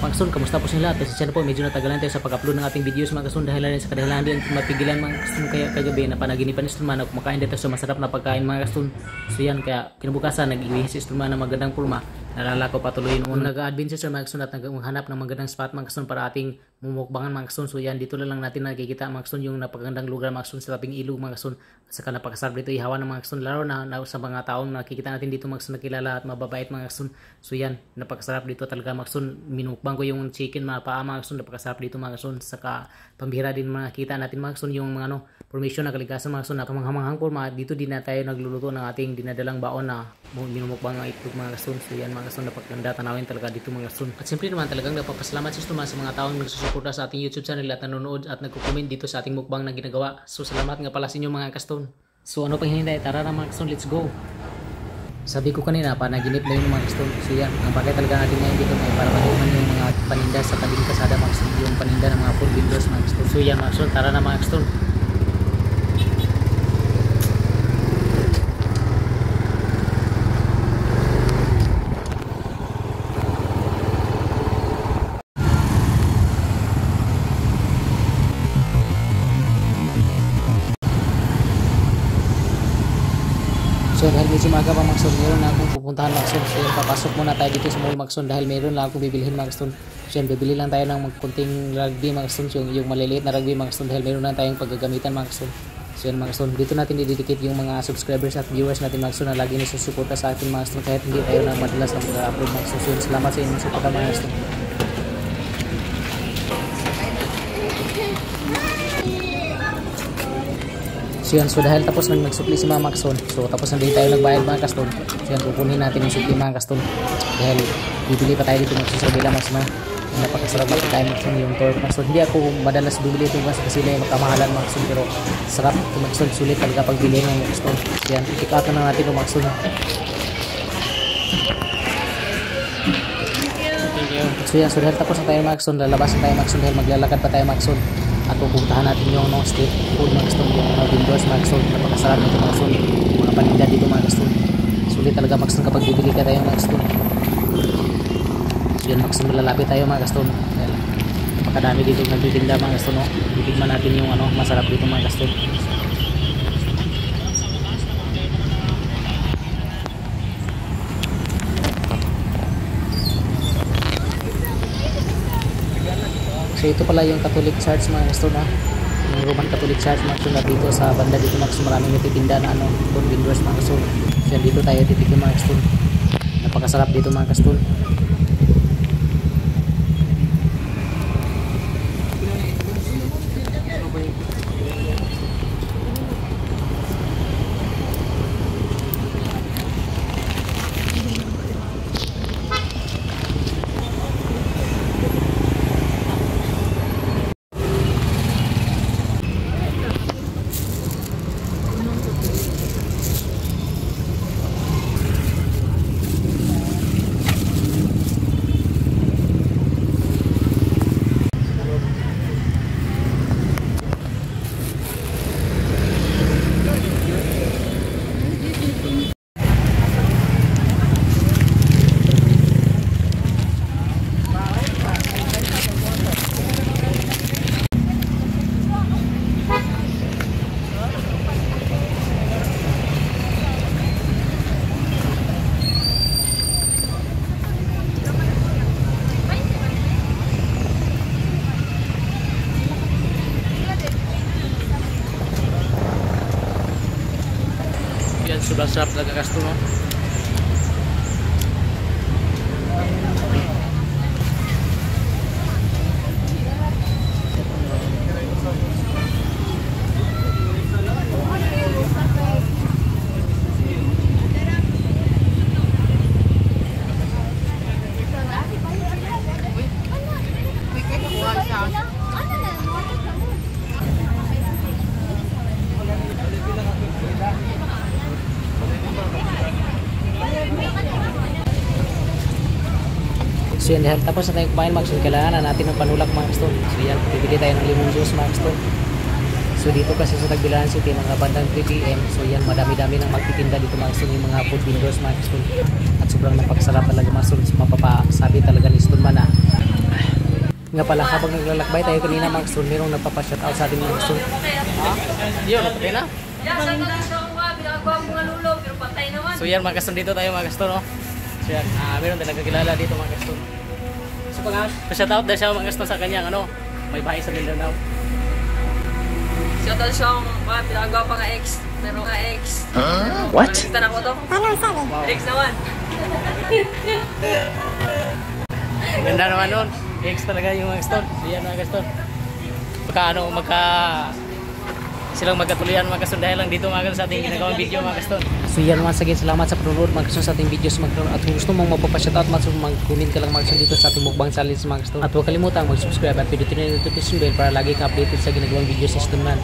mga kasun, kamusta po sa lahat? Pasensya na po, medyo natagalan tayo sa pag-upload ng ating videos mga kasun dahil sa kadahilan din mapigilan mga kasun, kaya kagabi na panaginipan ni Stulman na kumakain dito sa masarap na pagkain mga kasun. So yan, kaya kinabukasan nag-iwi si Stulman ng magandang pulma. Nalala ko patuloy noon nag-adventure sa mga kasun at naghanap ng magandang spot mga kasun para ating mumukbangan mga kasun. So yan, dito lang natin nakikita mga kasun yung napakagandang lugar mga kasun sa tabing ilog mga kasun. At saka napakasarap dito ihawa ng mga kasun, laro na sa mga taong nakikita natin dito mga kasun na kilala at mababait mga kasun. So yan, napakasarap dito talaga mga kasun. Minukbang ko yung chicken mga paa mga kasun, napakasarap dito mga kasun. Saka pambihira din makita natin mga kasun yung mga formation na kalikasan mga kasun na pamanghamanghang porma. Dito din na tayo nagluluto ng ating dinadalang baon na minumukbang ng itlog mga kasun. So yan mga kasun, napakaganda tanawin talaga dito mga kasun. At siyempre naman talagang napapasalamat si Stulman sa mga taong nagsusuporta sa ating YouTube channel at nanonood at nagko-comment dito sa ating mukbang na ginagawa. So salamat nga pala sa inyo mga kasun. So ano pang hinihintay, tara na mga kasun, let's go. Sabi ko kanina, panaginip na yung mga kasun. So yan, ang bagay talaga natin ngayon dito ay para maluman yung mga paninda sa tabing kasada mga kasun, yung paninda ng mga food vendors mga kasun. So yan mga kasun, tara na mga kasun. So dahil medyo maaga pa Maxon, meron na akong pupuntahan Maxon. So yun, papasok muna tayo dito sa mall Maxon dahil meron lang akong bibilihin Maxon. So yun, bibili lang tayo ng magkunting rugby Maxon, yung maliliit na rugby Maxon dahil meron lang tayong paggagamitan Maxon. So yun Maxon, dito natin didedicate yung mga subscribers at viewers natin Maxon na lagi nasusuporta sa atin Maxon kahit hindi tayo na madalas na mag-upload Maxon. So yun, salamat sa inyong suporta Maxon. So yan, so dahil tapos nagsupli si Mama Kaston, so tapos na din tayo nagbayad mga Kaston. So yan, kukunin natin yung supli mga Kaston dahil bibili pa tayo dito sa bila mas na napakasarap na tayo Maxon yung pork Kaston. Hindi ako madalas bibili ito kasi may makamahalan mga Kaston, pero sarap ito Maxon, sulit talaga pagbili ng Kaston. So yan, ikikato na natin yung Maxon. So yan, so dahil tapos na tayo Maxon, lalabas na tayo Maxon dahil maglalakad pa tayo Maxon. At pupuntahan natin yung street food mga Kaston, yung mga vendors mga Kaston. Napakasarap nito mga Kaston, mga paninda dito mga Kaston. Sulit talaga mga Kaston kapag bibili ka tayo mga Kaston. So yan mga Kaston, lalapit tayo mga Kaston dahil napakadami dito nagtitinda mga Kaston. Titigman natin yung masarap dito mga Kaston. So ito pala yung Catholic Church mga Kaston yung Roman Catholic Church mga Kaston, dito sa banda dito mga Kaston maraming nagtitinda na food vendors mga Kaston. So yan, dito tayo titikim mga Kaston, napakasarap dito mga Kaston. Sobrang sarap talaga Kaston So yan, dahil tapos na tayo kumain mga Kaston, kailangan na natin ng panulak mga Kaston. So yan, bibili tayo ng lemon juice mga Kaston. So dito kasi sa Tagbilaran City, mga bandang 3 PM, so yan, madami-dami nang magtitinda dito mga Kaston, yung mga food vendors mga Kaston. At sobrang napakasarap talaga mga Kaston, mapapasabi talaga ni Stulman na Nga pala, habang naglalakbay tayo kanina mga kaston, merong nagpapa-shoutout sa ating mga kaston. Ha? Yun, napatay na? So yan mga kaston, dito tayo mga kaston, no? So yan, meron tayo nagkakilala dito mga kaston. So pa-shoutout dahil siya mga kaston sa kanyang, ano, may bahay sa Mindanao. Shoutout siya akong pinagawa pa nga ex. Meron nga ex. What? Kita na ko to? Wow. Ex naman. Ganda naman nun. Ex talaga yung mga kaston. Yan mga kaston. Silang magkatuloyan mga kaston dahil lang dito mga kaston sa ating ginagawang video mga kaston. So yan once again, salamat sa panonood mga kaston sa ating videos mga kaston. At kung gusto mong magpapashoutout mag-comment ka lang mga kaston dito sa ating mukbang challenge mga kaston. At huwag kalimutan mag-subscribe at pindutin na yung notification bell para lagi ka updated sa ginagawang videos sa kaston man.